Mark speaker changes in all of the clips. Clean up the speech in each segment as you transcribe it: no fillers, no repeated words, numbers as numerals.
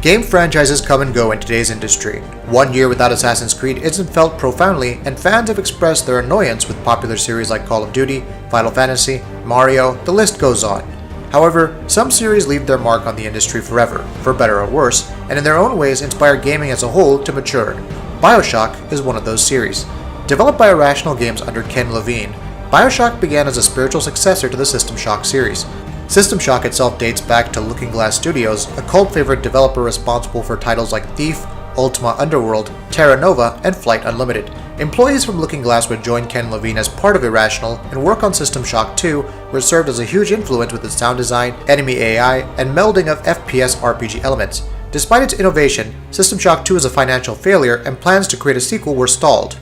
Speaker 1: Game franchises come and go in today's industry. 1 year without Assassin's Creed isn't felt profoundly, and fans have expressed their annoyance with popular series like Call of Duty, Final Fantasy, Mario, the list goes on. However, some series leave their mark on the industry forever, for better or worse, and in their own ways inspire gaming as a whole to mature. Bioshock is one of those series. Developed by Irrational Games under Ken Levine, Bioshock began as a spiritual successor to the System Shock series. System Shock itself dates back to Looking Glass Studios, a cult favorite developer responsible for titles like Thief, Ultima Underworld, Terra Nova, and Flight Unlimited. Employees from Looking Glass would join Ken Levine as part of Irrational and work on System Shock 2, which served as a huge influence with its sound design, enemy AI, and melding of FPS RPG elements. Despite its innovation, System Shock 2 is a financial failure and plans to create a sequel were stalled.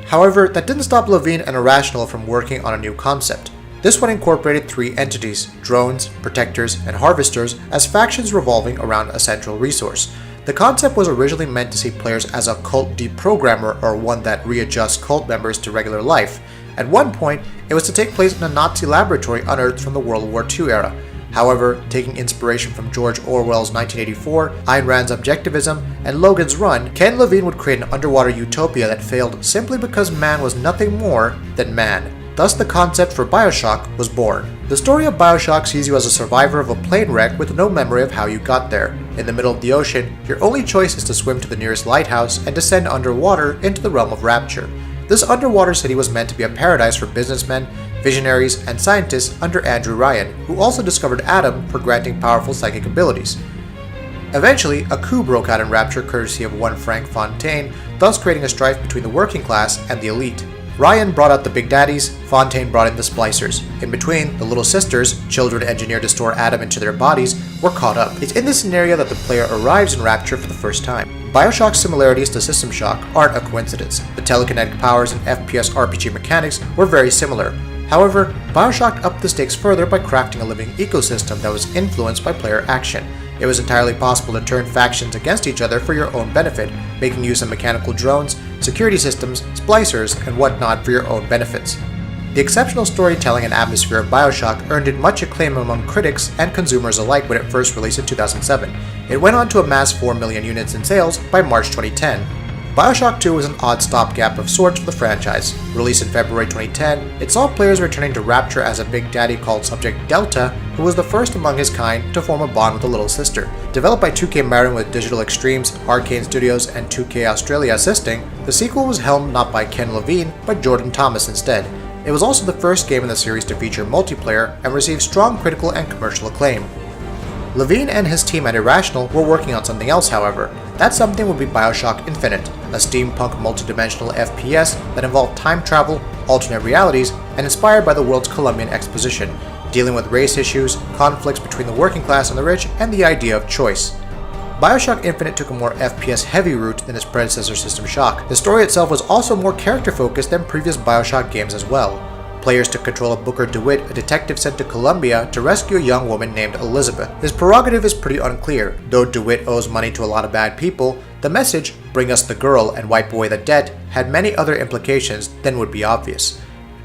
Speaker 1: However, that didn't stop Levine and Irrational from working on a new concept. This one incorporated 3 entities, drones, protectors, and harvesters, as factions revolving around a central resource. The concept was originally meant to see players as a cult deprogrammer, or one that readjusts cult members to regular life. At one point, it was to take place in a Nazi laboratory unearthed from the World War II era. However, taking inspiration from George Orwell's 1984, Ayn Rand's Objectivism, and Logan's Run, Ken Levine would create an underwater utopia that failed simply because man was nothing more than man. Thus, the concept for Bioshock was born. The story of Bioshock sees you as a survivor of a plane wreck with no memory of how you got there. In the middle of the ocean, your only choice is to swim to the nearest lighthouse and descend underwater into the realm of Rapture. This underwater city was meant to be a paradise for businessmen, visionaries, and scientists under Andrew Ryan, who also discovered Adam for granting powerful psychic abilities. Eventually, a coup broke out in Rapture courtesy of one Frank Fontaine, thus creating a strife between the working class and the elite. Ryan brought out the Big Daddies, Fontaine brought in the Splicers. In between, the Little Sisters, children engineered to store Adam into their bodies, were caught up. It's in this scenario that the player arrives in Rapture for the first time. Bioshock's similarities to System Shock aren't a coincidence. The telekinetic powers and FPS RPG mechanics were very similar. However, Bioshock upped the stakes further by crafting a living ecosystem that was influenced by player action. It was entirely possible to turn factions against each other for your own benefit, making use of mechanical drones, security systems, splicers, and whatnot for your own benefits. The exceptional storytelling and atmosphere of Bioshock earned it much acclaim among critics and consumers alike when it first released in 2007. It went on to amass 4 million units in sales by March 2010. Bioshock 2 was an odd stopgap of sorts for the franchise. Released in February 2010, it saw players returning to Rapture as a Big Daddy called Subject Delta, who was the first among his kind to form a bond with a little sister. Developed by 2K Marin with Digital Extremes, Arcane Studios, and 2K Australia assisting, the sequel was helmed not by Ken Levine, but Jordan Thomas instead. It was also the first game in the series to feature multiplayer and received strong critical and commercial acclaim. Levine and his team at Irrational were working on something else, however. That something would be Bioshock Infinite, a steampunk multidimensional FPS that involved time travel, alternate realities, and inspired by the world's Columbian Exposition, dealing with race issues, conflicts between the working class and the rich, and the idea of choice. Bioshock Infinite took a more FPS-heavy route than its predecessor System Shock. The story itself was also more character-focused than previous Bioshock games as well. Players took control of Booker DeWitt, a detective sent to Columbia to rescue a young woman named Elizabeth. His prerogative is pretty unclear. Though DeWitt owes money to a lot of bad people, the message, "Bring us the girl and wipe away the debt," had many other implications than would be obvious.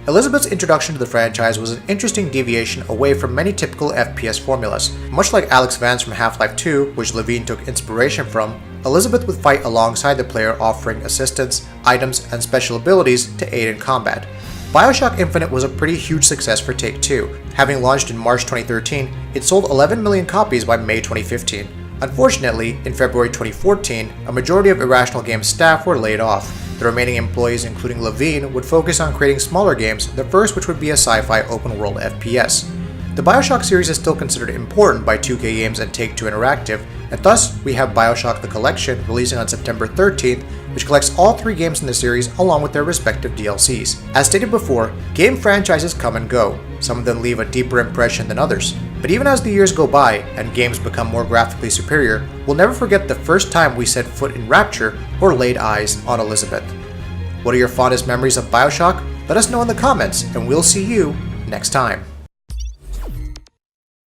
Speaker 1: Elizabeth's introduction to the franchise was an interesting deviation away from many typical FPS formulas. Much like Alex Vance from Half-Life 2, which Levine took inspiration from, Elizabeth would fight alongside the player, offering assistance, items, and special abilities to aid in combat. Bioshock Infinite was a pretty huge success for Take-Two. Having launched in March 2013, it sold 11 million copies by May 2015. Unfortunately, in February 2014, a majority of Irrational Games staff were laid off. The remaining employees, including Levine, would focus on creating smaller games, the first which would be a sci-fi open-world FPS. The Bioshock series is still considered important by 2K Games and Take-Two Interactive, and thus we have Bioshock the Collection releasing on September 13th, which collects all 3 games in the series along with their respective DLCs. As stated before, game franchises come and go. Some of them leave a deeper impression than others. But even as the years go by and games become more graphically superior, we'll never forget the first time we set foot in Rapture or laid eyes on Elizabeth. What are your fondest memories of Bioshock? Let us know in the comments, and we'll see you next time.